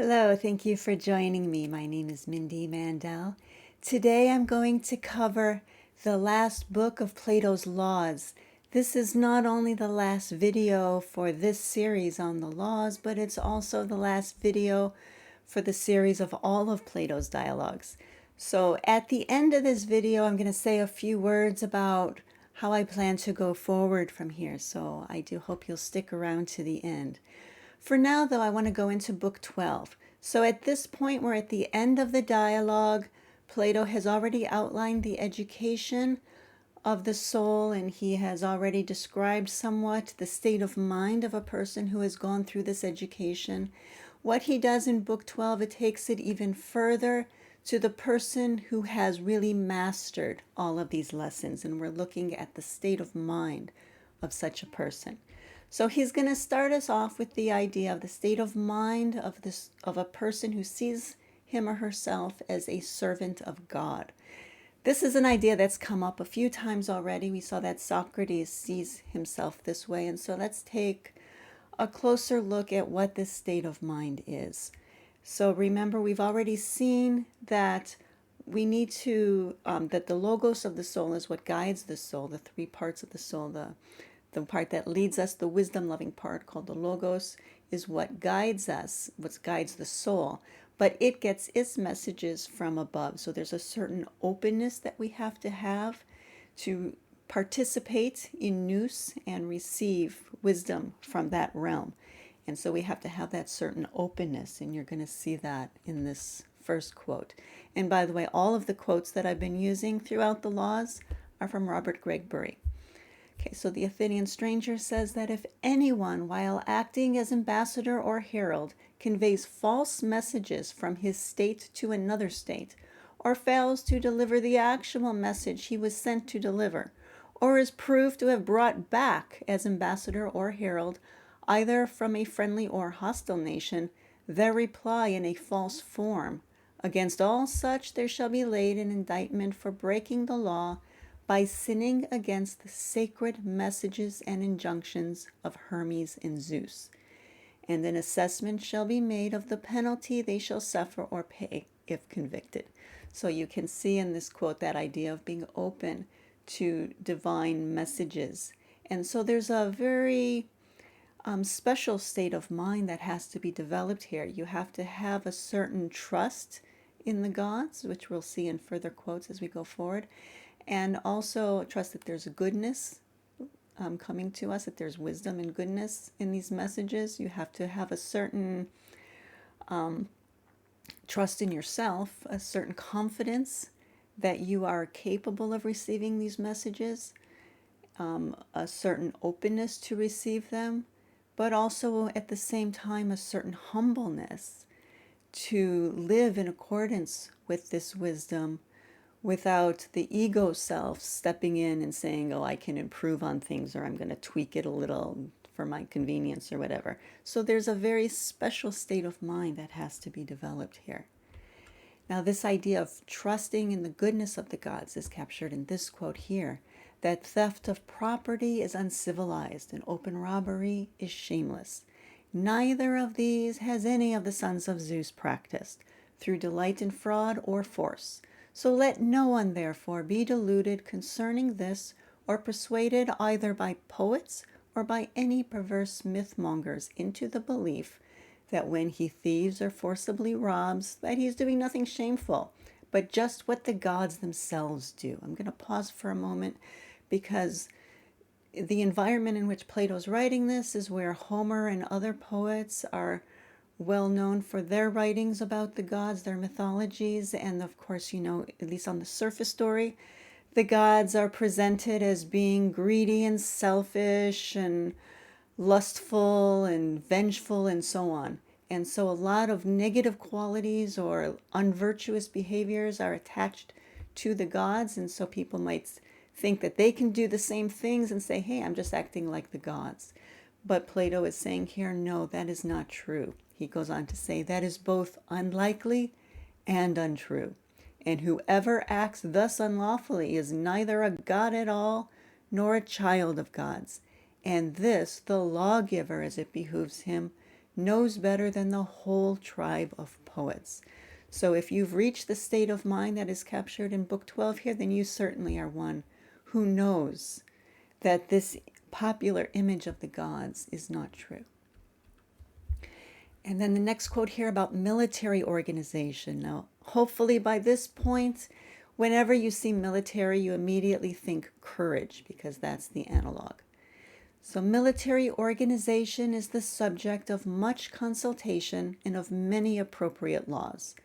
Hello, thank you for joining me. My name is Mindy Mandell. Today I'm going to cover the last book of Plato's Laws. This is not only the last video for this series on the laws, but it's also the last video for the series of all of Plato's dialogues. So at the end of this video, I'm going to say a few words about how I plan to go forward from here. So I do hope you'll stick around to the end. For now, though, I want to go into Book 12. So at this point, we're at the end of the dialogue. Plato has already outlined the education of the soul, and he has already described somewhat the state of mind of a person who has gone through this education. What he does in Book 12, it takes it even further to the person who has really mastered all of these lessons, and we're looking at the state of mind of such a person. So he's going to start us off with the idea of the state of mind of a person who sees him or herself as a servant of God. This is an idea that's come up a few times already. We saw that Socrates sees himself this way, and so let's take a closer look at what this state of mind is. So remember, we've already seen that we need to, that the logos of the soul is what guides the soul, the three parts of the soul, the part that leads us, the wisdom-loving part called the logos, is what guides us, what guides the soul. But it gets its messages from above. So there's a certain openness that we have to participate in nous and receive wisdom from that realm. And so we have to have that certain openness, and you're going to see that in this first quote. And by the way, all of the quotes that I've been using throughout the laws are from Robert Gregory. Okay, so the Athenian stranger says that if anyone, while acting as ambassador or herald, conveys false messages from his state to another state, or fails to deliver the actual message he was sent to deliver, or is proved to have brought back as ambassador or herald, either from a friendly or hostile nation, their reply in a false form, against all such there shall be laid an indictment for breaking the law, by sinning against the sacred messages and injunctions of Hermes and Zeus. And an assessment shall be made of the penalty they shall suffer or pay if convicted. So you can see in this quote that idea of being open to divine messages. And so there's a very special state of mind that has to be developed here. You have to have a certain trust in the gods, which we'll see in further quotes as we go forward. And also trust that there's a goodness coming to us, that there's wisdom and goodness in these messages. You have to have a certain trust in yourself, a certain confidence that you are capable of receiving these messages, a certain openness to receive them, but also at the same time a certain humbleness to live in accordance with this wisdom, without the ego self stepping in and saying, oh, I can improve on things, or I'm going to tweak it a little for my convenience or whatever. So there's a very special state of mind that has to be developed here. Now, this idea of trusting in the goodness of the gods is captured in this quote here, that theft of property is uncivilized and open robbery is shameless. Neither of these has any of the sons of Zeus practiced, through delight in fraud or force. So let no one, therefore, be deluded concerning this, or persuaded either by poets or by any perverse mythmongers into the belief that when he thieves or forcibly robs, that he is doing nothing shameful, but just what the gods themselves do. I'm going to pause for a moment because the environment in which Plato's writing this is where Homer and other poets are well known for their writings about the gods, their mythologies, and of course, at least on the surface story, the gods are presented as being greedy and selfish and lustful and vengeful and so on. And so a lot of negative qualities or unvirtuous behaviors are attached to the gods, and so people might think that they can do the same things and say, hey, I'm just acting like the gods. But Plato is saying here, no, that is not true. He goes on to say that is both unlikely and untrue. And whoever acts thus unlawfully is neither a god at all, nor a child of gods. And this the lawgiver, as it behooves him, knows better than the whole tribe of poets. So if you've reached the state of mind that is captured in Book 12 here, then you certainly are one who knows that this popular image of the gods is not true. And then the next quote here about military organization. Now, hopefully by this point, whenever you see military, you immediately think courage, because that's the analog. So military organization is the subject of much consultation and of many appropriate laws.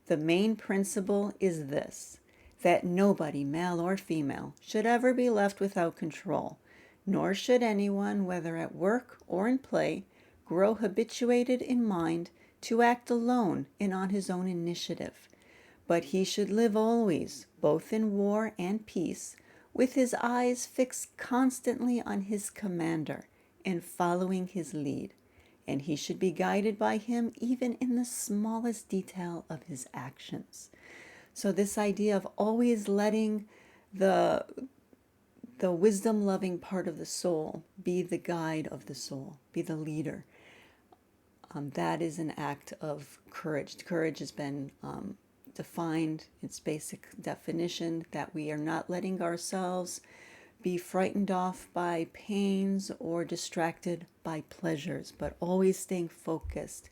The main principle is this, that nobody, male or female, should ever be left without control, nor should anyone, whether at work or in play, grow habituated in mind to act alone and on his own initiative. But he should live always, both in war and peace, with his eyes fixed constantly on his commander and following his lead. And he should be guided by him even in the smallest detail of his actions. So this idea of always letting the wisdom-loving part of the soul be the guide of the soul, be the leader. That is an act of courage. Courage has been defined, its basic definition, that we are not letting ourselves be frightened off by pains or distracted by pleasures, but always staying focused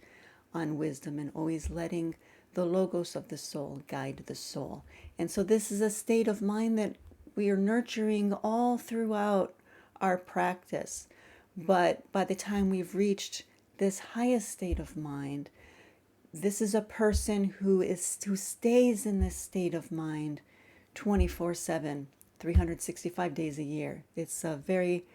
on wisdom and always letting the logos of the soul guide the soul. And so this is a state of mind that we are nurturing all throughout our practice. But by the time we've reached this highest state of mind, this is a person who stays in this state of mind 24/7, 365 days a year. It's a very,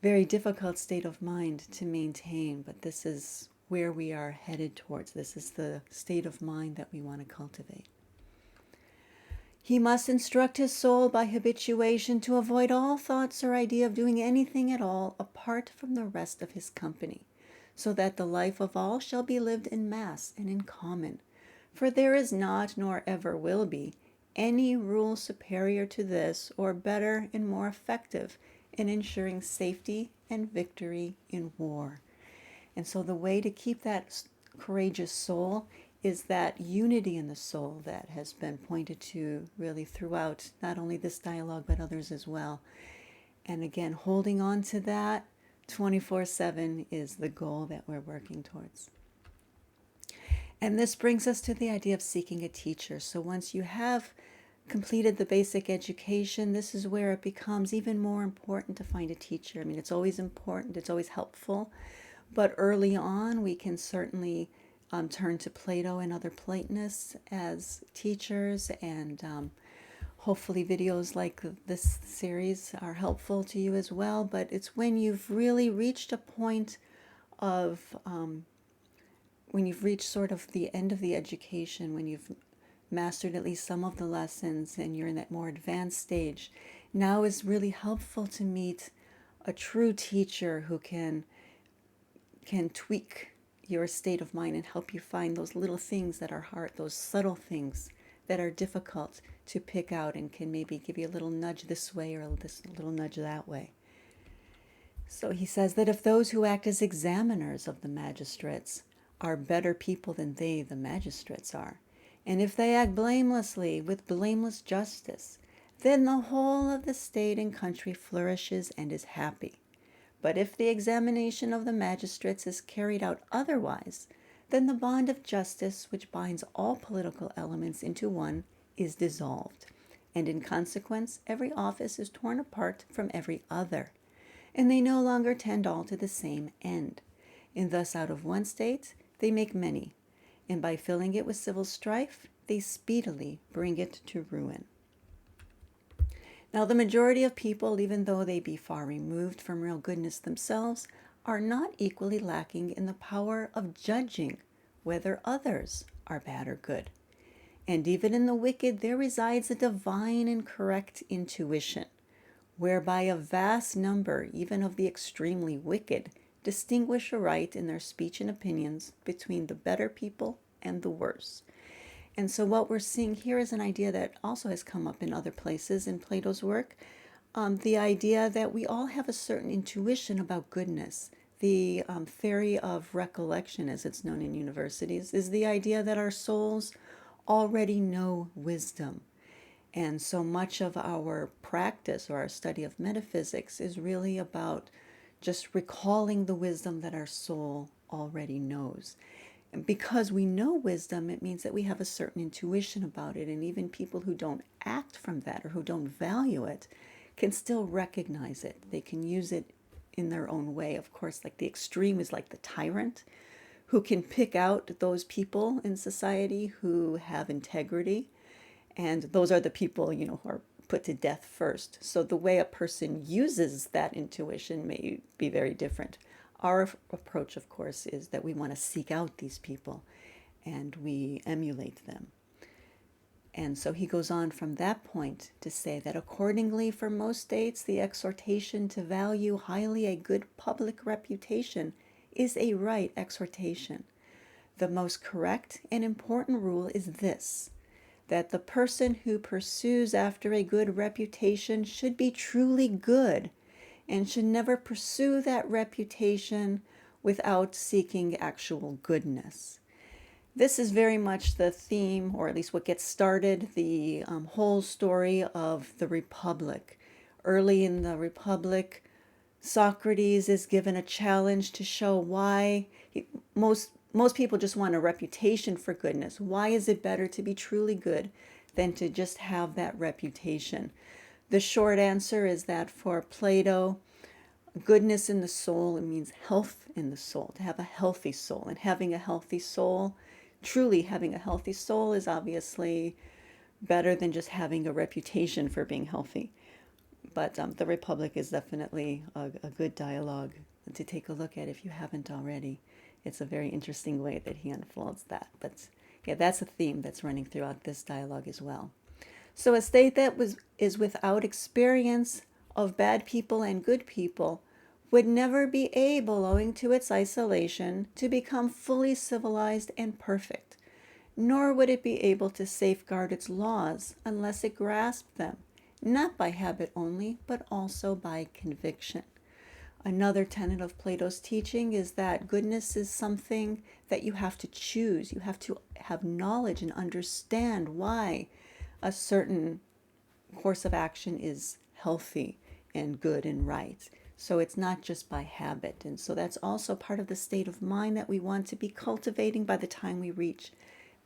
very difficult state of mind to maintain, but this is where we are headed towards. This is the state of mind that we want to cultivate. He must instruct his soul by habituation to avoid all thoughts or idea of doing anything at all apart from the rest of his company, so that the life of all shall be lived in mass and in common. For there is not, nor ever will be, any rule superior to this, or better and more effective in ensuring safety and victory in war. And so the way to keep that courageous soul is that unity in the soul that has been pointed to really throughout not only this dialogue but others as well. And again, holding on to that 24/7 is the goal that we're working towards. And this brings us to the idea of seeking a teacher. So once you have completed the basic education, this is where it becomes even more important to find a teacher. I mean, it's always important, it's always helpful, but early on we can certainly turn to Plato and other Platonists as teachers, and hopefully videos like this series are helpful to you as well. But it's when you've really reached a point of when you've reached sort of the end of the education, when you've mastered at least some of the lessons and you're in that more advanced stage, now is really helpful to meet a true teacher who can tweak your state of mind and help you find those little things that are hard, those subtle things that are difficult to pick out, and can maybe give you a little nudge this way or a little nudge that way. So he says that if those who act as examiners of the magistrates are better people than they, the magistrates, are, and if they act blamelessly with blameless justice, then the whole of the state and country flourishes and is happy. But if the examination of the magistrates is carried out otherwise, then the bond of justice, which binds all political elements into one, is dissolved, and in consequence every office is torn apart from every other, and they no longer tend all to the same end. And thus out of one state they make many, and by filling it with civil strife, they speedily bring it to ruin. Now, the majority of people, even though they be far removed from real goodness themselves, are not equally lacking in the power of judging whether others are bad or good. And even in the wicked there resides a divine and correct intuition, whereby a vast number, even of the extremely wicked, distinguish aright in their speech and opinions between the better people and the worse. And so what we're seeing here is an idea that also has come up in other places in Plato's work, the idea that we all have a certain intuition about goodness, The theory of recollection, as it's known in universities, is the idea that our souls already know wisdom. And so much of our practice or our study of metaphysics is really about just recalling the wisdom that our soul already knows. And because we know wisdom, it means that we have a certain intuition about it. And even people who don't act from that or who don't value it can still recognize it. They can use it in their own way. Of course, like the extreme is like the tyrant who can pick out those people in society who have integrity. And those are the people, who are put to death first. So the way a person uses that intuition may be very different. Our approach, of course, is that we want to seek out these people and we emulate them. And so he goes on from that point to say that accordingly, for most states, the exhortation to value highly a good public reputation is a right exhortation. The most correct and important rule is this, that the person who pursues after a good reputation should be truly good and should never pursue that reputation without seeking actual goodness. This is very much the theme, or at least what gets started, the whole story of the Republic. Early in the Republic, Socrates is given a challenge to show why most people just want a reputation for goodness. Why is it better to be truly good than to just have that reputation? The short answer is that for Plato, goodness in the soul, it means health in the soul, to have a healthy soul. And having a healthy soul, truly having a healthy soul, is obviously better than just having a reputation for being healthy. But the Republic is definitely a good dialogue to take a look at if you haven't already. It's a very interesting way that he unfolds that. But yeah, that's a theme that's running throughout this dialogue as well. So a state that is without experience of bad people and good people would never be able, owing to its isolation, to become fully civilized and perfect, nor would it be able to safeguard its laws unless it grasped them, not by habit only, but also by conviction. Another tenet of Plato's teaching is that goodness is something that you have to choose. You have to have knowledge and understand why a certain course of action is healthy and good and right. So it's not just by habit. And so that's also part of the state of mind that we want to be cultivating by the time we reach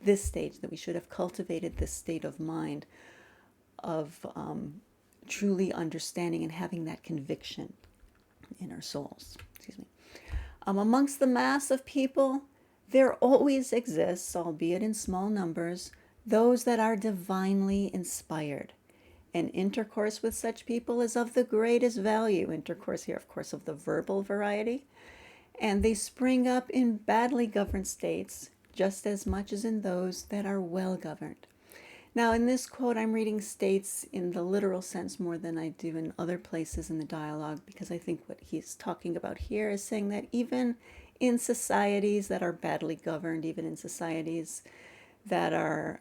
this stage, that we should have cultivated this state of mind of truly understanding and having that conviction in our souls. Excuse me. Amongst the mass of people, there always exists, albeit in small numbers, those that are divinely inspired. And intercourse with such people is of the greatest value. Intercourse here, of course, of the verbal variety. And they spring up in badly governed states just as much as in those that are well governed. Now, in this quote, I'm reading states in the literal sense more than I do in other places in the dialogue, because I think what he's talking about here is saying that even in societies that are badly governed, even in societies that are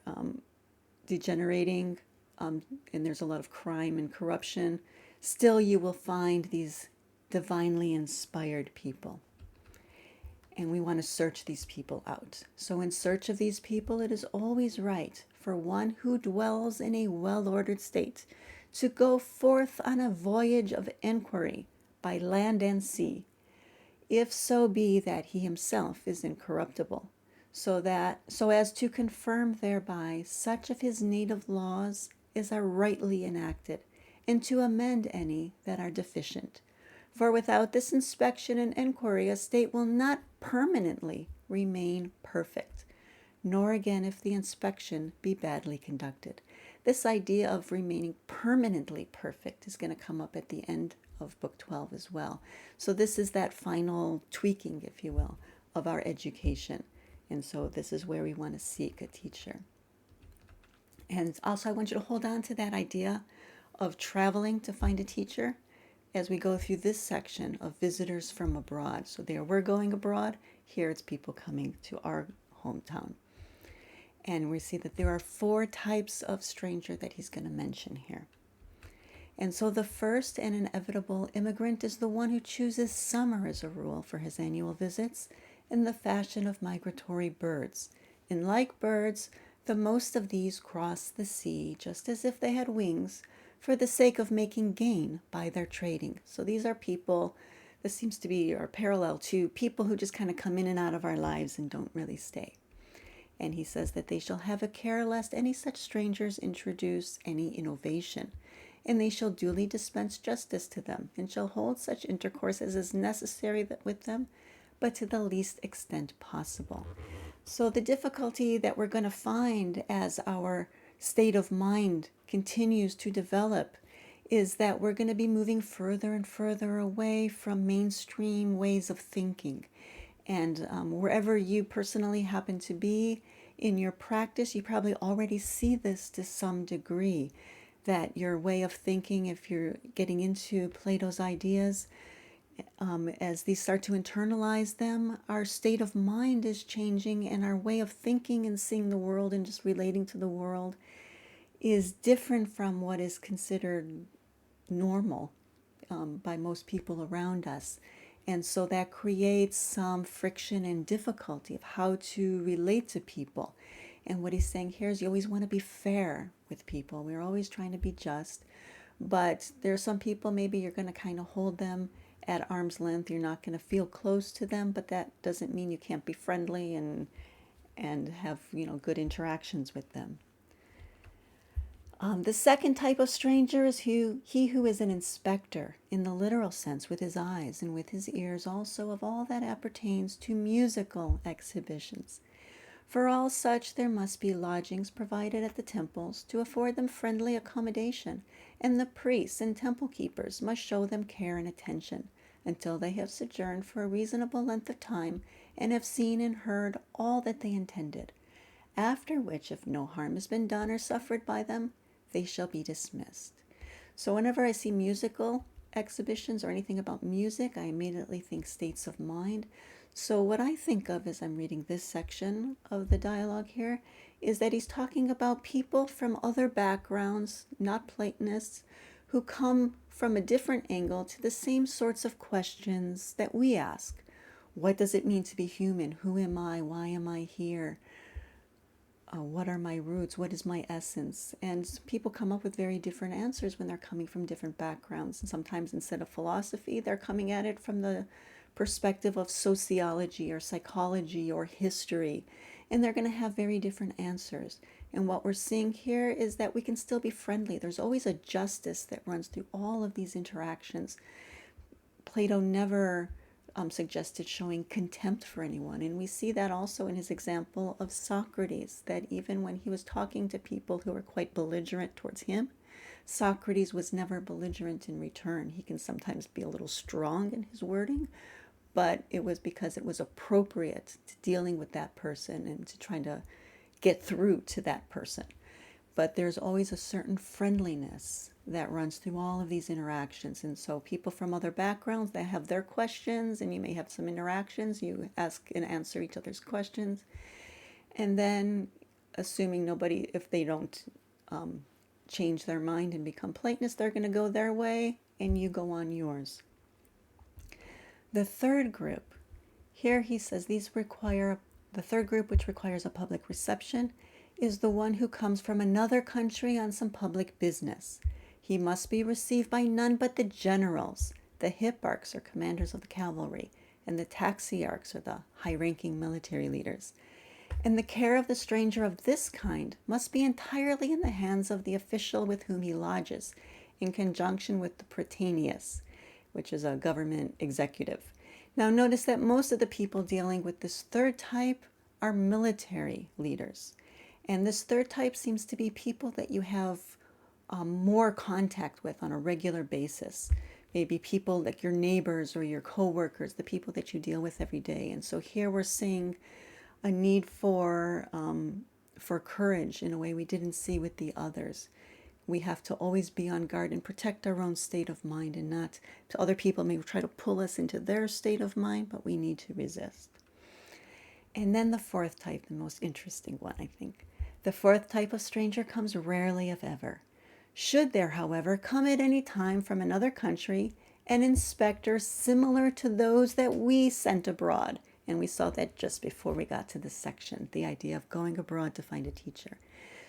degenerating, and there's a lot of crime and corruption, still you will find these divinely inspired people. And we want to search these people out. So in search of these people, it is always right for one who dwells in a well-ordered state to go forth on a voyage of enquiry by land and sea, if so be that he himself is incorruptible, so as to confirm thereby such of his native laws as are rightly enacted, and to amend any that are deficient. For without this inspection and enquiry, a state will not permanently remain perfect, nor again if the inspection be badly conducted. This idea of remaining permanently perfect is going to come up at the end of Book 12 as well. So this is that final tweaking, if you will, of our education. And so this is where we want to seek a teacher. And also I want you to hold on to that idea of traveling to find a teacher as we go through this section of visitors from abroad. So there we're going abroad, here it's people coming to our hometown. And we see that there are 4 types of stranger that he's going to mention here. And so the first and inevitable immigrant is the one who chooses summer as a rule for his annual visits in the fashion of migratory birds. And like birds, the most of these cross the sea just as if they had wings for the sake of making gain by their trading. So these are people, this seems to be or parallel to people who just kind of come in and out of our lives and don't really stay. And he says that they shall have a care lest any such strangers introduce any innovation, and they shall duly dispense justice to them, and shall hold such intercourse as is necessary with them, but to the least extent possible. So the difficulty that we're going to find as our state of mind continues to develop is that we're going to be moving further and further away from mainstream ways of thinking. And wherever you personally happen to be in your practice, you probably already see this to some degree, that your way of thinking, if you're getting into Plato's ideas, as these start to internalize them, our state of mind is changing, and our way of thinking and seeing the world and just relating to the world is different from what is considered normal by most people around us. And so that creates some friction and difficulty of how to relate to people. And what he's saying here is you always want to be fair with people. We're always trying to be just. But there are some people, maybe you're going to kind of hold them at arm's length. You're not going to feel close to them, but that doesn't mean you can't be friendly and have, good interactions with them. The second type of stranger is he who is an inspector in the literal sense, with his eyes and with his ears also, of all that appertains to musical exhibitions. For all such there must be lodgings provided at the temples to afford them friendly accommodation, and the priests and temple keepers must show them care and attention, until they have sojourned for a reasonable length of time, and have seen and heard all that they intended. After which, if no harm has been done or suffered by them, they shall be dismissed. So whenever I see musical exhibitions or anything about music, I immediately think states of mind. So what I think of as I'm reading this section of the dialogue here is that he's talking about people from other backgrounds, not Platonists, who come from a different angle to the same sorts of questions that we ask. What does it mean to be human? Who am I? Why am I here? What are my roots? What is my essence? And people come up with very different answers when they're coming from different backgrounds. And sometimes instead of philosophy, they're coming at it from the perspective of sociology or psychology or history. And they're going to have very different answers. And what we're seeing here is that we can still be friendly. There's always a justice that runs through all of these interactions. Plato never suggested showing contempt for anyone. And we see that also in his example of Socrates, that even when he was talking to people who were quite belligerent towards him, Socrates was never belligerent in return. He can sometimes be a little strong in his wording, but it was because it was appropriate to dealing with that person and to trying to get through to that person. But there's always a certain friendliness that runs through all of these interactions. And so people from other backgrounds, they have their questions, and you may have some interactions. You ask and answer each other's questions. And then, assuming nobody, if they don't change their mind and become Platonists, they're going to go their way, and you go on yours. The third group, here he says the third group, which requires a public reception, is the one who comes from another country on some public business. He must be received by none but the generals, the hipparchs or commanders of the cavalry, and the taxiarchs or the high-ranking military leaders. And the care of the stranger of this kind must be entirely in the hands of the official with whom he lodges, in conjunction with the Prytaneus, which is a government executive. Now notice that most of the people dealing with this third type are military leaders. And this third type seems to be people that you have more contact with on a regular basis. Maybe people like your neighbors or your co-workers, the people that you deal with every day. And so here we're seeing a need for courage in a way we didn't see with the others. We have to always be on guard and protect our own state of mind, and not to other people may try to pull us into their state of mind, but we need to resist. And then the fourth type, the most interesting one, I think. The fourth type of stranger comes rarely if ever. Should there, however, come at any time from another country an inspector similar to those that we sent abroad, and we saw that just before we got to this section, the idea of going abroad to find a teacher.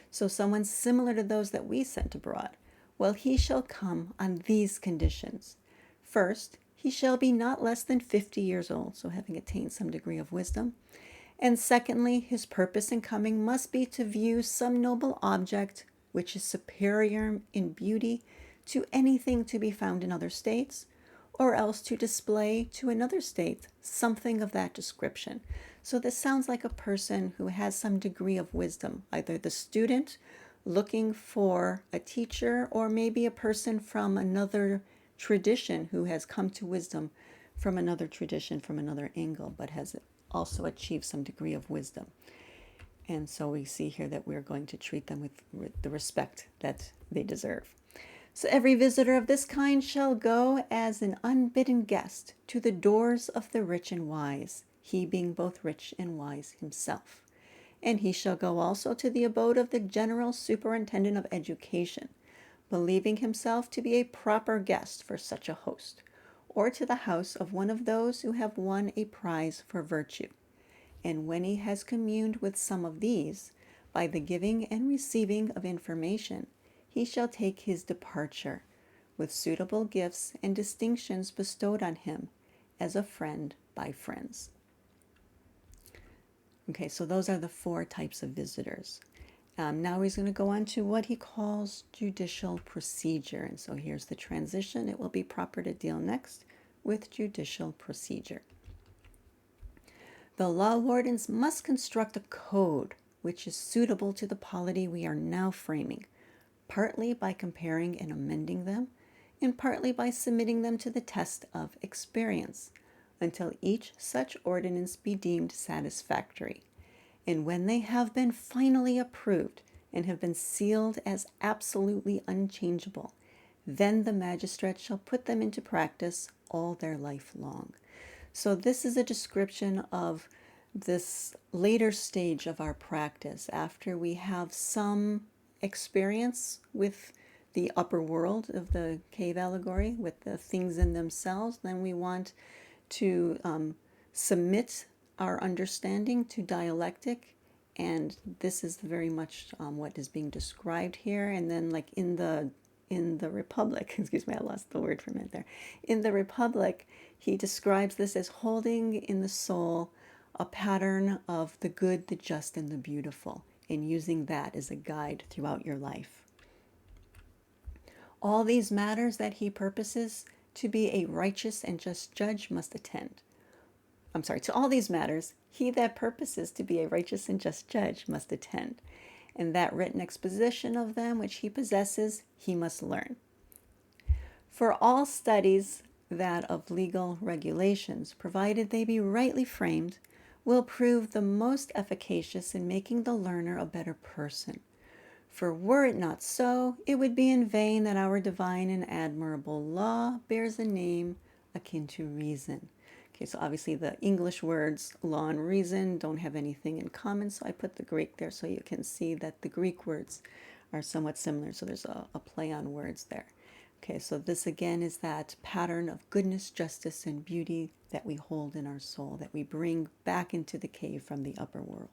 So someone similar to those that we sent abroad, well, he shall come on these conditions. First, he shall be not less than 50 years old, so having attained some degree of wisdom. And secondly, his purpose in coming must be to view some noble object which is superior in beauty to anything to be found in other states, or else to display to another state something of that description. So this sounds like a person who has some degree of wisdom, either the student looking for a teacher, or maybe a person from another tradition who has come to wisdom from another tradition, from another angle, but has also achieved some degree of wisdom. And so we see here that we're going to treat them with the respect that they deserve. So every visitor of this kind shall go as an unbidden guest to the doors of the rich and wise, he being both rich and wise himself. And he shall go also to the abode of the general superintendent of education, believing himself to be a proper guest for such a host, or to the house of one of those who have won a prize for virtue. And when he has communed with some of these, by the giving and receiving of information, he shall take his departure, with suitable gifts and distinctions bestowed on him, as a friend by friends. Okay, so those are the 4 types of visitors. Now he's going to go on to what he calls judicial procedure. And so here's the transition. It will be proper to deal next with judicial procedure. The law wardens must construct a code which is suitable to the polity we are now framing, partly by comparing and amending them, and partly by submitting them to the test of experience, until each such ordinance be deemed satisfactory. And when they have been finally approved and have been sealed as absolutely unchangeable, then the magistrate shall put them into practice all their life long. So this is a description of this later stage of our practice after we have some experience with the upper world of the cave allegory, with the things in themselves. Then we want to submit our understanding to dialectic, and this is very much what is being described here. And then, like in the Republic, excuse me, I lost the word for a minute there. In the Republic, he describes this as holding in the soul a pattern of the good, the just, and the beautiful, and using that as a guide throughout your life. All these matters that he purposes to be a righteous and just judge must attend. To all these matters, he that purposes to be a righteous and just judge must attend, and that written exposition of them which he possesses, he must learn. For all studies that of legal regulations, provided they be rightly framed, will prove the most efficacious in making the learner a better person. For were it not so, it would be in vain that our divine and admirable law bears a name akin to reason. Okay, so obviously the English words law and reason don't have anything in common, so I put the Greek there so you can see that the Greek words are somewhat similar, so there's a play on words there. Okay, so this again is that pattern of goodness, justice, and beauty that we hold in our soul, that we bring back into the cave from the upper world.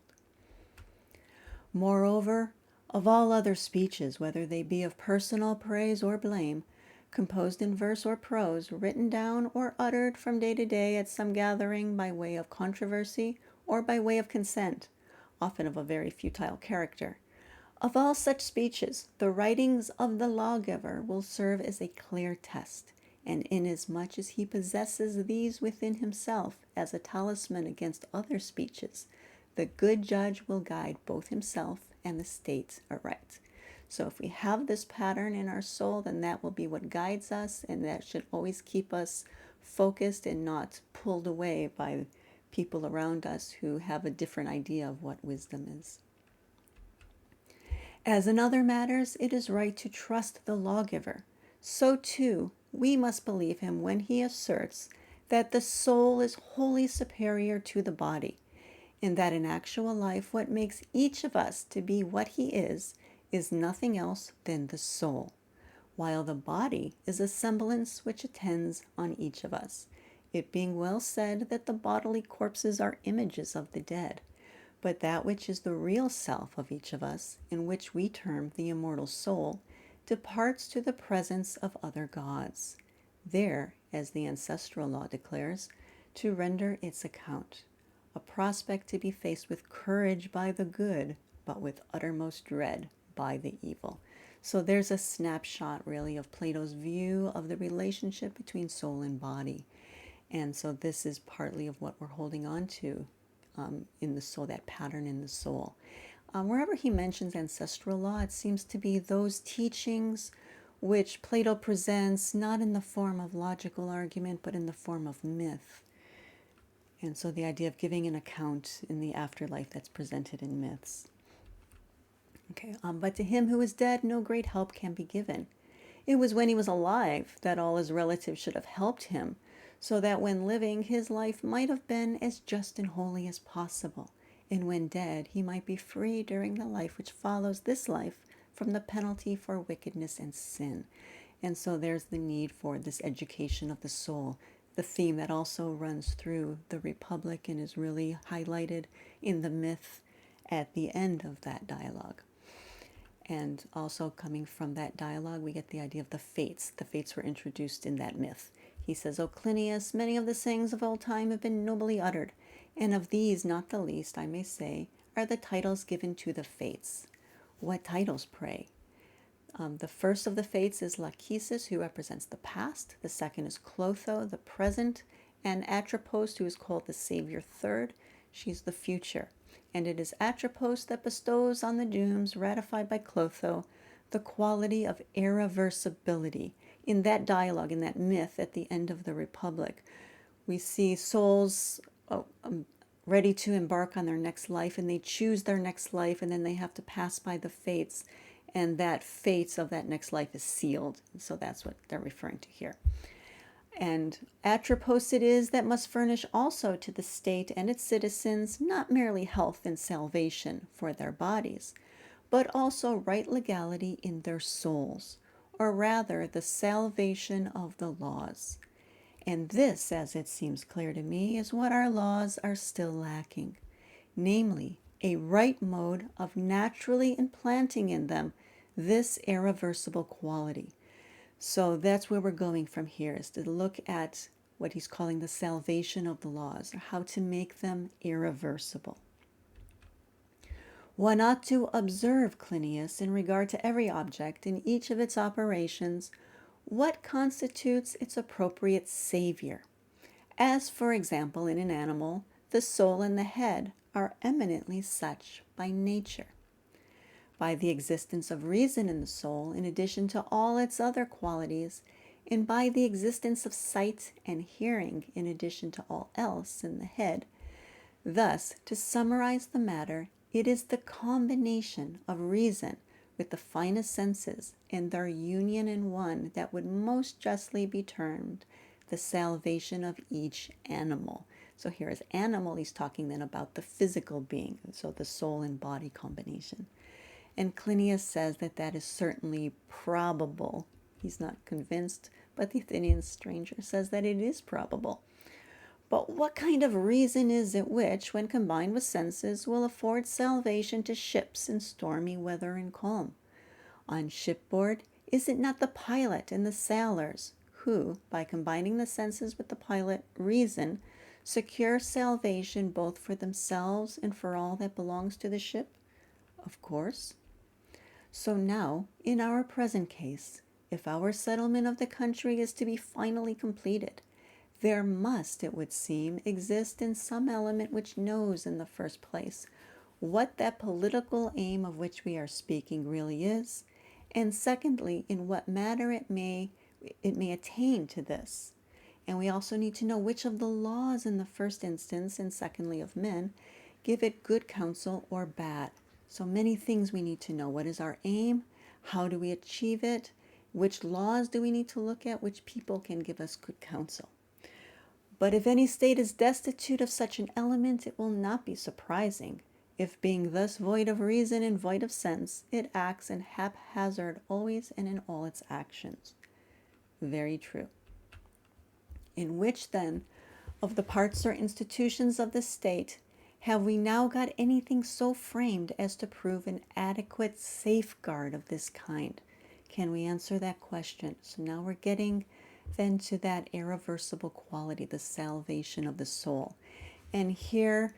Moreover, of all other speeches, whether they be of personal praise or blame, composed in verse or prose, written down or uttered from day to day at some gathering by way of controversy or by way of consent, often of a very futile character, of all such speeches, the writings of the lawgiver will serve as a clear test, and inasmuch as he possesses these within himself as a talisman against other speeches, the good judge will guide both himself and the state aright. So if we have this pattern in our soul, then that will be what guides us, and that should always keep us focused and not pulled away by people around us who have a different idea of what wisdom is. As in other matters, it is right to trust the lawgiver. So too, we must believe him when he asserts that the soul is wholly superior to the body, and that in actual life what makes each of us to be what he is nothing else than the soul. while the body is a semblance which attends on each of us, it being well said that the bodily corpses are images of the dead. But that which is the real self of each of us, and which we term the immortal soul, departs to the presence of other gods, there, as the ancestral law declares, to render its account, a prospect to be faced with courage by the good, but with uttermost dread by the evil. So there's a snapshot, really, of Plato's view of the relationship between soul and body. And so this is partly of what we're holding on to in the soul, that pattern in the soul. Wherever he mentions ancestral law, it seems to be those teachings which Plato presents not in the form of logical argument, but in the form of myth. And so the idea of giving an account in the afterlife that's presented in myths. Okay, but to him who is dead, no great help can be given. It was when he was alive that all his relatives should have helped him, so that when living, his life might have been as just and holy as possible, and when dead, he might be free during the life which follows this life from the penalty for wickedness and sin. And so there's the need for this education of the soul, the theme that also runs through the Republic and is really highlighted in the myth at the end of that dialogue. And also coming from that dialogue, we get the idea of the fates. The fates were introduced in that myth. He says, O Clinias, many of the sayings of old time have been nobly uttered, and of these, not the least, I may say, are the titles given to the fates. What titles, pray? The first of the fates is Lachesis, who represents the past. The second is Clotho, the present, and Atropos, who is called the Savior Third. She's the future. And it is Atropos that bestows on the dooms ratified by Clotho the quality of irreversibility. In that dialogue, in that myth at the end of the Republic, we see souls ready to embark on their next life, and they choose their next life, and then they have to pass by the fates, and that fate of that next life is sealed. So that's what they're referring to here. And Atropos it is that must furnish also to the state and its citizens not merely health and salvation for their bodies, but also right legality in their souls, or rather the salvation of the laws. And this, as it seems clear to me, is what our laws are still lacking, namely, a right mode of naturally implanting in them this irreversible quality. So that's where we're going from here, is to look at what he's calling the salvation of the laws, or how to make them irreversible. One ought to observe, Clinias, in regard to every object in each of its operations, what constitutes its appropriate savior. As, for example, in an animal, the soul and the head are eminently such by nature. By the existence of reason in the soul, in addition to all its other qualities, and by the existence of sight and hearing, in addition to all else in the head. Thus, to summarize the matter, it is the combination of reason with the finest senses and their union in one that would most justly be termed the salvation of each animal. So here as animal, he's talking then about the physical being, so the soul and body combination. And Clinias says that that is certainly probable. He's not convinced, but the Athenian stranger says that it is probable. But what kind of reason is it which, when combined with senses, will afford salvation to ships in stormy weather and calm? On shipboard, is it not the pilot and the sailors who, by combining the senses with the pilot reason, secure salvation both for themselves and for all that belongs to the ship? Of course. So now, in our present case, if our settlement of the country is to be finally completed, there must, it would seem, exist in some element which knows in the first place what that political aim of which we are speaking really is, and secondly, in what manner it may attain to this. And we also need to know which of the laws in the first instance, and secondly of men, give it good counsel or bad. So many things we need to know. What is our aim? How do we achieve it? Which laws do we need to look at? Which people can give us good counsel? But if any state is destitute of such an element, it will not be surprising If being thus void of reason and void of sense, it acts in haphazard always and in all its actions. Very true. In which then of the parts or institutions of the state have we now got anything so framed as to prove an adequate safeguard of this kind? Can we answer that question? So now we're getting then to that irreversible quality, the salvation of the soul. And here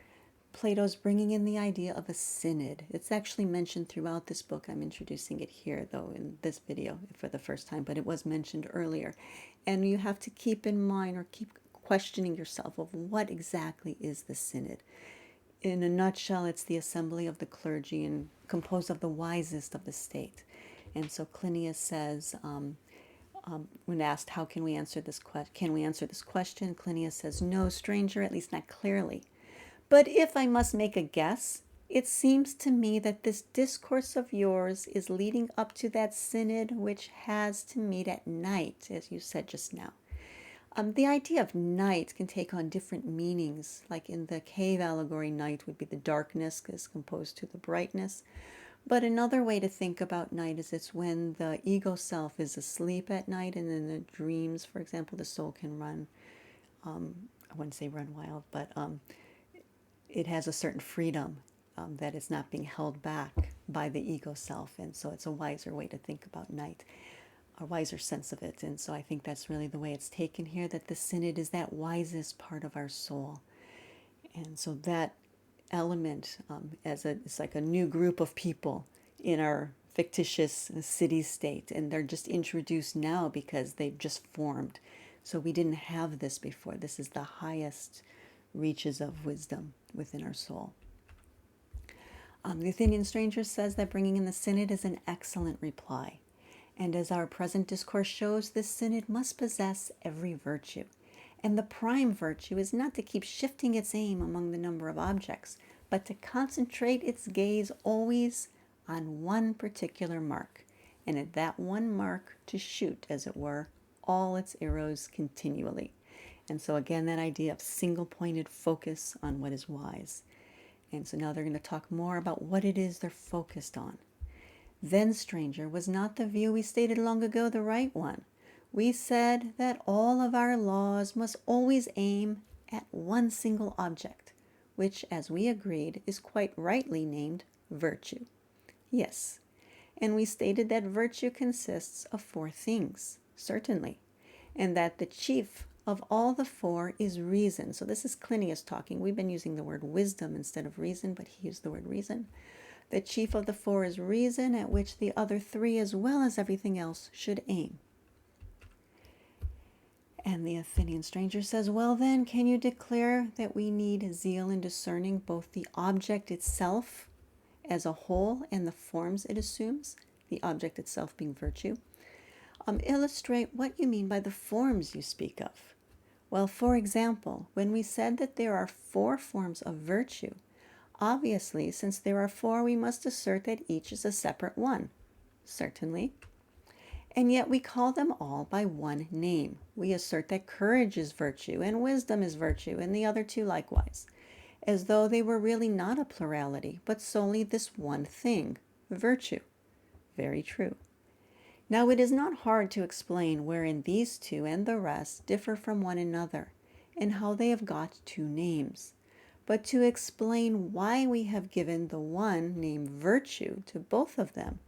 Plato's bringing in the idea of a synod. It's actually mentioned throughout this book. I'm introducing it here, though, in this video for the first time, but it was mentioned earlier. And you have to keep in mind or keep questioning yourself of what exactly is the synod. In a nutshell, it's the assembly of the clergy and composed of the wisest of the state. And so Clinias says, when asked, how can we answer this question? Can we answer this question? Clinias says, no, stranger, at least not clearly. But if I must make a guess, it seems to me that this discourse of yours is leading up to that synod which has to meet at night, as you said just now. The idea of night can take on different meanings, like in the cave allegory, night would be the darkness as composed to the brightness. But another way to think about night is it's when the ego self is asleep at night, and in the dreams, for example, the soul can run, I wouldn't say run wild, but it has a certain freedom that it's not being held back by the ego self. And so it's a wiser way to think about night, a wiser sense of it. And so I think that's really the way it's taken here, that the synod is that wisest part of our soul. And so that element, it's like a new group of people in our fictitious city state, and they're just introduced now because they've just formed. So we didn't have this before. This is the highest reaches of wisdom within our soul. The Athenian stranger says that bringing in the synod is an excellent reply. And as our present discourse shows, this synod must possess every virtue. And the prime virtue is not to keep shifting its aim among the number of objects, but to concentrate its gaze always on one particular mark, and at that one mark to shoot, as it were, all its arrows continually. And so again, that idea of single-pointed focus on what is wise. And so now they're going to talk more about what it is they're focused on. Then, stranger, was not the view we stated long ago the right one? We said that all of our laws must always aim at one single object, which, as we agreed, is quite rightly named virtue. Yes, and we stated that virtue consists of four things, certainly, and that the chief of all the four is reason. So this is Clinias talking. We've been using the word wisdom instead of reason, but he used the word reason. The chief of the four is reason, at which the other three, as well as everything else, should aim. And the Athenian stranger says, well then, can you declare that we need zeal in discerning both the object itself as a whole and the forms it assumes, the object itself being virtue? Illustrate what you mean by the forms you speak of. Well, for example, when we said that there are four forms of virtue, obviously, since there are four, we must assert that each is a separate one. Certainly. And yet we call them all by one name. We assert that courage is virtue and wisdom is virtue, and the other two likewise, as though they were really not a plurality, but solely this one thing, virtue. Very true. Now it is not hard to explain wherein these two and the rest differ from one another, and how they have got two names. But to explain why we have given the one named virtue to both of them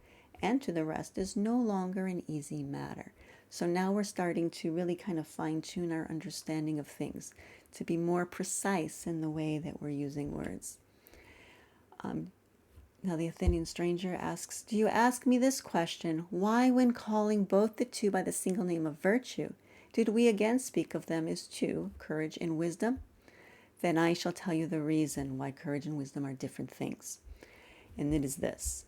and to the rest is no longer an easy matter. So now we're starting to really kind of fine-tune our understanding of things, to be more precise in the way that we're using words. Now the Athenian stranger asks, do you ask me this question, why when calling both the two by the single name of virtue, did we again speak of them as two, courage and wisdom? Then I shall tell you the reason why courage and wisdom are different things. And it is this.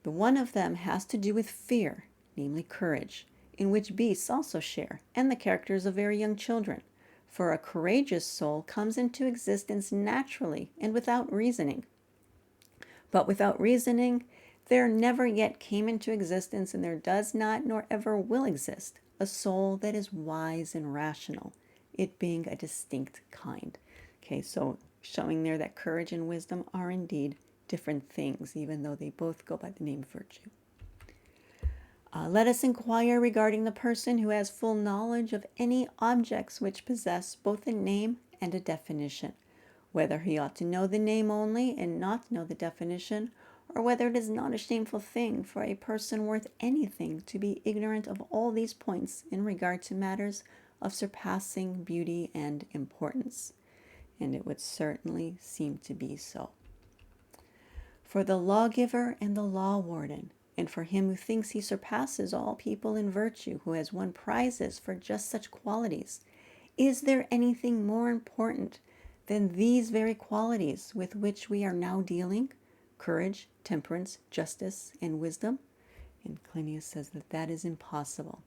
The one of them has to do with fear, namely courage, in which beasts also share, and the characters of very young children. For a courageous soul comes into existence naturally and without reasoning. But without reasoning, there never yet came into existence, and there does not nor ever will exist, a soul that is wise and rational, it being a distinct kind. Okay, so showing there that courage and wisdom are indeed different things, even though they both go by the name virtue. Let us inquire regarding the person who has full knowledge of any objects which possess both a name and a definition, whether he ought to know the name only and not know the definition, or whether it is not a shameful thing for a person worth anything to be ignorant of all these points in regard to matters of surpassing beauty and importance. And it would certainly seem to be so. For the lawgiver and the law warden, and for him who thinks he surpasses all people in virtue, who has won prizes for just such qualities, is there anything more important than these very qualities with which we are now dealing? Courage, temperance, justice, and wisdom? And Clinius says that that is impossible.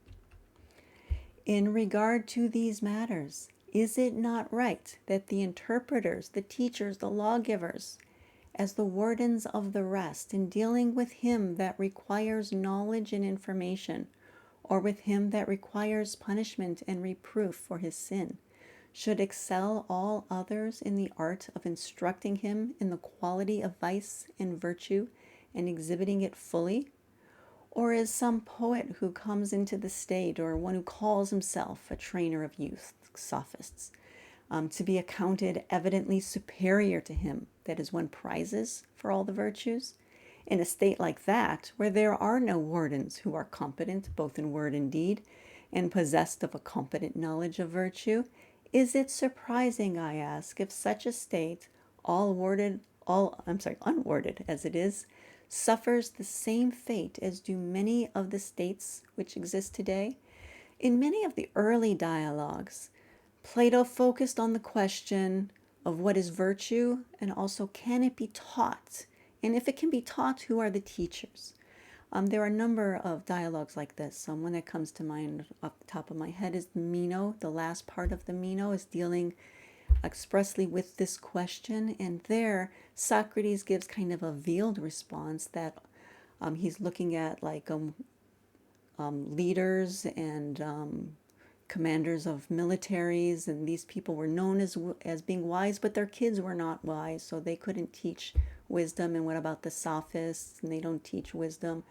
In regard to these matters, is it not right that the interpreters, the teachers, the lawgivers, as the wardens of the rest, in dealing with him that requires knowledge and information, or with him that requires punishment and reproof for his sin, should excel all others in the art of instructing him in the quality of vice and virtue and exhibiting it fully? Or is some poet who comes into the state, or one who calls himself a trainer of youth, sophists, to be accounted evidently superior to him that has won prizes for all the virtues? In a state like that, where there are no wardens who are competent both in word and deed, and possessed of a competent knowledge of virtue, is it surprising, I ask, if such a state, unwarded as it is, suffers the same fate as do many of the states which exist today? In many of the early dialogues, Plato focused on the question of what is virtue, and also can it be taught? And if it can be taught, who are the teachers? There are a number of dialogues like this. One that comes to mind off the top of my head is the Meno. The last part of the Meno is dealing expressly with this question. And there, Socrates gives kind of a veiled response that he's looking at like leaders and commanders of militaries, and these people were known as being wise, but their kids were not wise, so they couldn't teach wisdom. And what about the sophists? And they don't teach wisdom.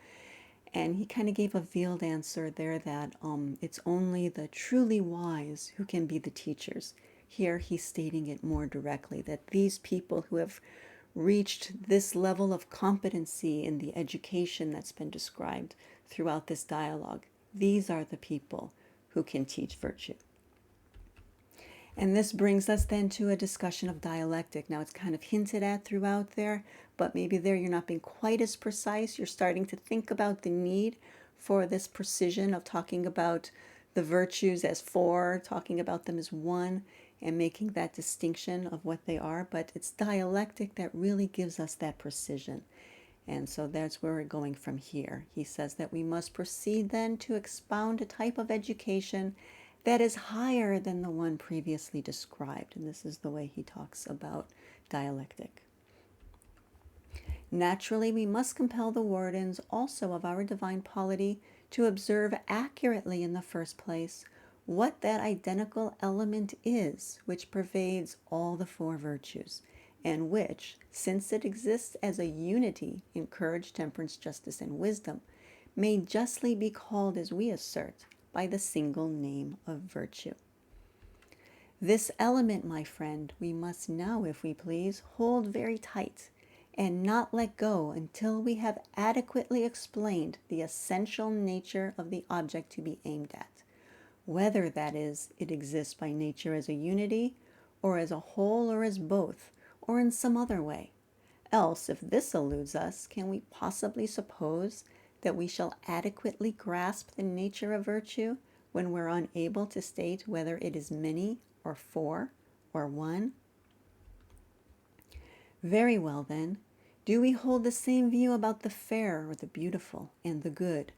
And he kind of gave a veiled answer there that it's only the truly wise who can be the teachers. Here he's stating it more directly, that these people who have reached this level of competency in the education that's been described throughout this dialogue, these are the people who can teach virtue. And this brings us then to a discussion of dialectic. Now, it's kind of hinted at throughout there, but maybe there you're not being quite as precise. You're starting to think about the need for this precision of talking about the virtues as four, talking about them as one, and making that distinction of what they are. But it's dialectic that really gives us that precision. And so that's where we're going from here. He says that we must proceed then to expound a type of education that is higher than the one previously described. And this is the way he talks about dialectic. Naturally, we must compel the wardens also of our divine polity to observe accurately in the first place what that identical element is which pervades all the four virtues, and which, since it exists as a unity in courage, temperance, justice, and wisdom, may justly be called, as we assert, by the single name of virtue. This element, my friend, we must now, if we please, hold very tight and not let go until we have adequately explained the essential nature of the object to be aimed at, whether, that is, it exists by nature as a unity, or as a whole, or as both, or in some other way. Else, if this eludes us, can we possibly suppose that we shall adequately grasp the nature of virtue when we're unable to state whether it is many, or four, or one? Very well, then. Do we hold the same view about the fair, or the beautiful, and the good?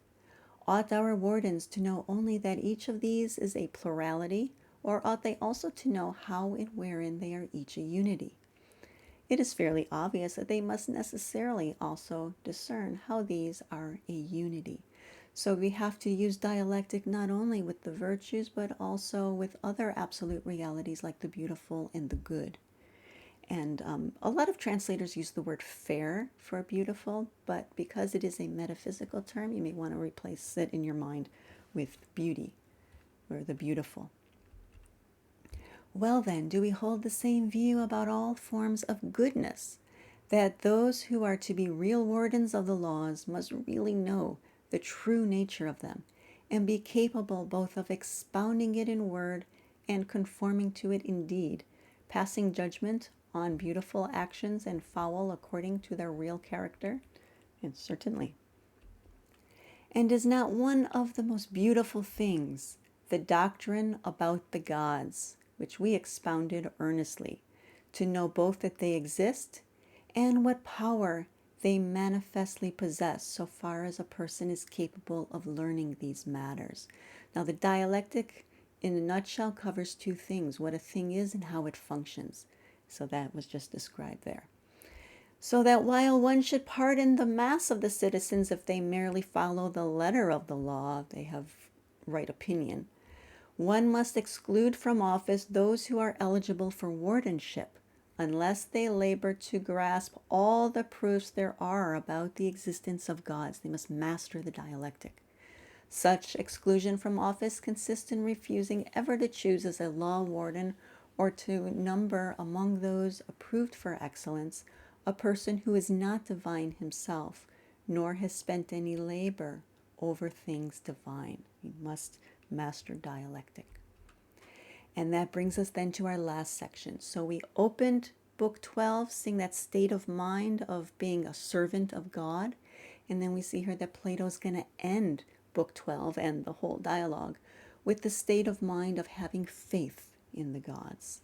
Ought our wardens to know only that each of these is a plurality, or ought they also to know how and wherein they are each a unity? It is fairly obvious that they must necessarily also discern how these are a unity. So we have to use dialectic not only with the virtues, but also with other absolute realities like the beautiful and the good. And a lot of translators use the word fair for beautiful, but because it is a metaphysical term, you may want to replace it in your mind with beauty or the beautiful. Well then, do we hold the same view about all forms of goodness, that those who are to be real wardens of the laws must really know the true nature of them, and be capable both of expounding it in word and conforming to it in deed, passing judgment on beautiful actions and foul according to their real character? And certainly. And is not one of the most beautiful things the doctrine about the gods, which we expounded earnestly, to know both that they exist and what power they manifestly possess so far as a person is capable of learning these matters? Now, the dialectic, in a nutshell, covers two things: what a thing is and how it functions. So that was just described there. So that while one should pardon the mass of the citizens if they merely follow the letter of the law, they have right opinion, one must exclude from office those who are eligible for wardenship, unless they labor to grasp all the proofs there are about the existence of gods. They must master the dialectic. Such exclusion from office consists in refusing ever to choose as a law warden or to number among those approved for excellence a person who is not divine himself, nor has spent any labor over things divine. He must master dialectic. And that brings us then to our last section. So we opened Book 12, seeing that state of mind of being a servant of God. And then we see here that Plato's going to end Book 12 and the whole dialogue with the state of mind of having faith in the gods.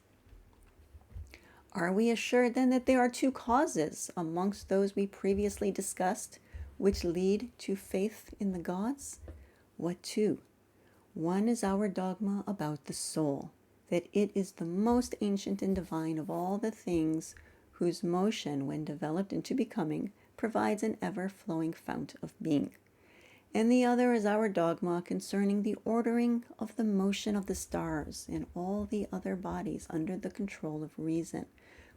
Are we assured then that there are two causes amongst those we previously discussed which lead to faith in the gods? What two? One is our dogma about the soul, that it is the most ancient and divine of all the things whose motion, when developed into becoming, provides an ever-flowing fount of being. And the other is our dogma concerning the ordering of the motion of the stars and all the other bodies under the control of reason,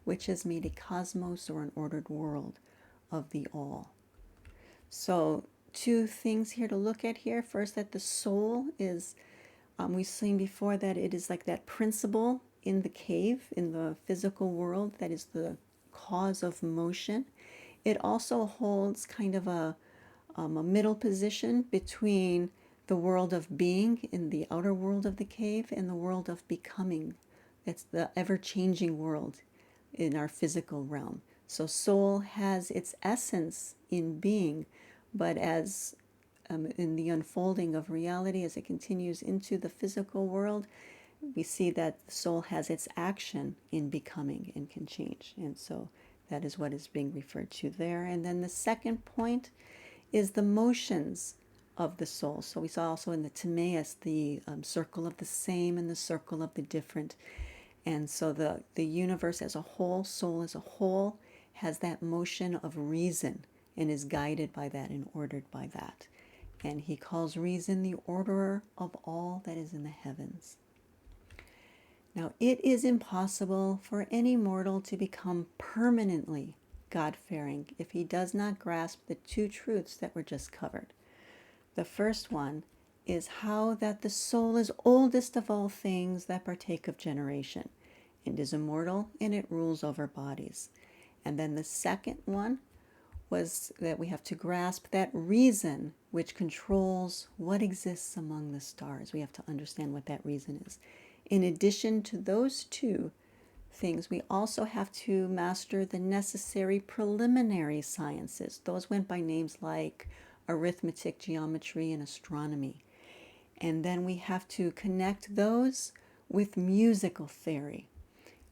which has made a cosmos or an ordered world of the all. So two things here to look at here. First, that the soul is, we've seen before that it is like that principle in the cave, in the physical world, that is the cause of motion. It also holds kind of a middle position between the world of being in the outer world of the cave and the world of becoming. That's the ever-changing world in our physical realm. So soul has its essence in being, but as in the unfolding of reality, as it continues into the physical world, we see that the soul has its action in becoming and can change. And so that is what is being referred to there. And then the second point is the motions of the soul. So we saw also in the Timaeus the circle of the same and the circle of the different. And so the universe as a whole, soul as a whole, has that motion of reason and is guided by that and ordered by that. And he calls reason the orderer of all that is in the heavens. Now, it is impossible for any mortal to become permanently God-fearing if he does not grasp the two truths that were just covered. The first one is how that the soul is oldest of all things that partake of generation, and is immortal, and it rules over bodies. And then the second one was that we have to grasp that reason which controls what exists among the stars. We have to understand what that reason is. In addition to those two things, we also have to master the necessary preliminary sciences. Those went by names like arithmetic, geometry, and astronomy. And then we have to connect those with musical theory,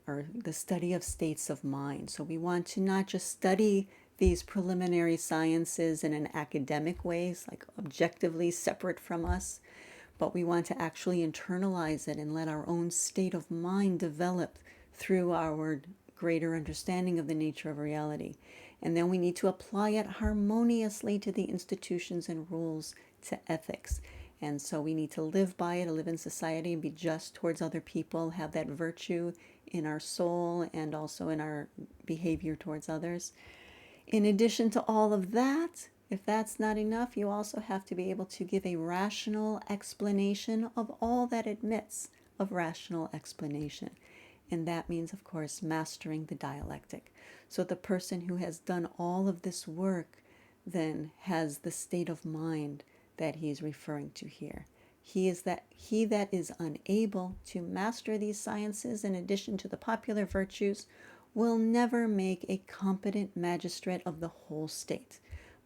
or the study of states of mind. So we want to not just study these preliminary sciences in an academic way, like objectively separate from us, but we want to actually internalize it and let our own state of mind develop through our greater understanding of the nature of reality. And then we need to apply it harmoniously to the institutions and rules, to ethics. And so we need to live by it, live in society, and be just towards other people, have that virtue in our soul and also in our behavior towards others. In addition to all of that, if that's not enough, you also have to be able to give a rational explanation of all that admits of rational explanation. And that means, of course, mastering the dialectic. So the person who has done all of this work then has the state of mind that he's referring to here. He that is unable to master these sciences in addition to the popular virtues will never make a competent magistrate of the whole state,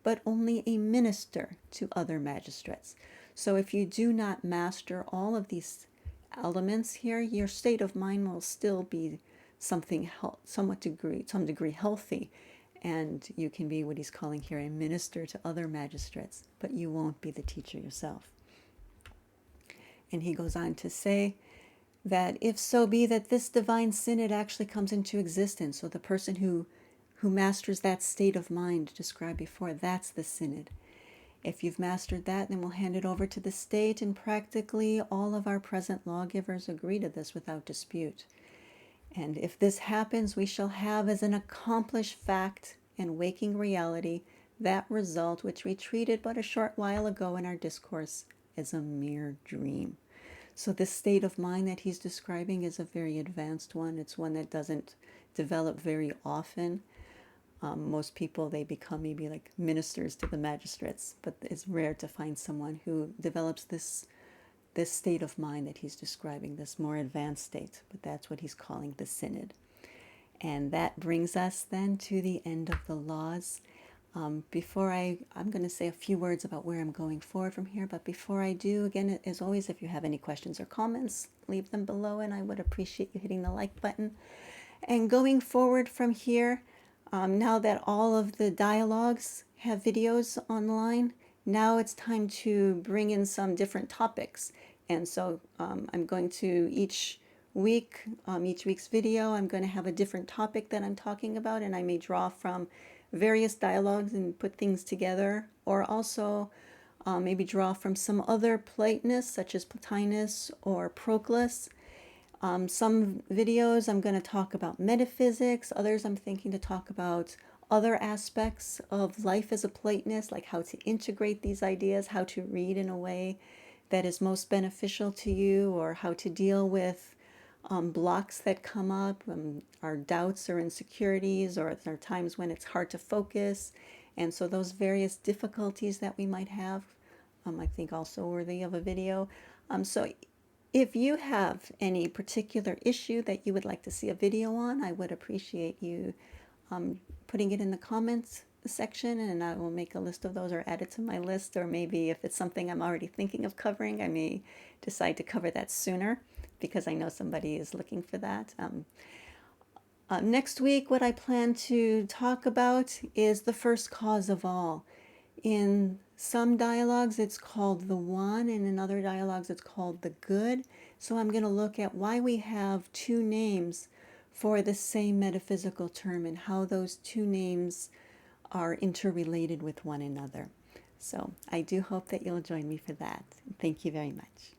but only a minister to other magistrates. So if you do not master all of these elements here, your state of mind will still be some degree healthy, and you can be what he's calling here a minister to other magistrates, but you won't be the teacher yourself. And he goes on to say that if so be that this divine synod actually comes into existence, so the person who masters that state of mind described before, that's the synod. If you've mastered that, then we'll hand it over to the state, and practically all of our present lawgivers agree to this without dispute. And if this happens, we shall have as an accomplished fact and waking reality that result which we treated but a short while ago in our discourse as a mere dream. So this state of mind that he's describing is a very advanced one. It's one that doesn't develop very often. Most people, they become maybe like ministers to the magistrates, but it's rare to find someone who develops this state of mind that he's describing, this more advanced state. But that's what he's calling the synod. And that brings us then to the end of the laws. I'm going to say a few words about where I'm going forward from here. But before I do, again, as always, if you have any questions or comments, leave them below, and I would appreciate you hitting the like button. And going forward from here, now that all of the dialogues have videos online, now it's time to bring in some different topics. And so I'm going to each week's video, I'm going to have a different topic that I'm talking about, and I may draw from various dialogues and put things together, or also maybe draw from some other Platonists such as Plotinus or Proclus. Some videos I'm going to talk about metaphysics, others I'm thinking to talk about other aspects of life as a Platonist, like how to integrate these ideas, how to read in a way that is most beneficial to you, or how to deal with blocks that come up, our doubts or insecurities, or there are times when it's hard to focus. And so those various difficulties that we might have, I think also worthy of a video. So if you have any particular issue that you would like to see a video on, I would appreciate you putting it in the comments section, and I will make a list of those or add it to my list. Or maybe if it's something I'm already thinking of covering, I may decide to cover that sooner, because I know somebody is looking for that. Next week, what I plan to talk about is the first cause of all. In some dialogues, it's called the one, and in other dialogues, it's called the good. So I'm going to look at why we have two names for the same metaphysical term, and how those two names are interrelated with one another. So I do hope that you'll join me for that. Thank you very much.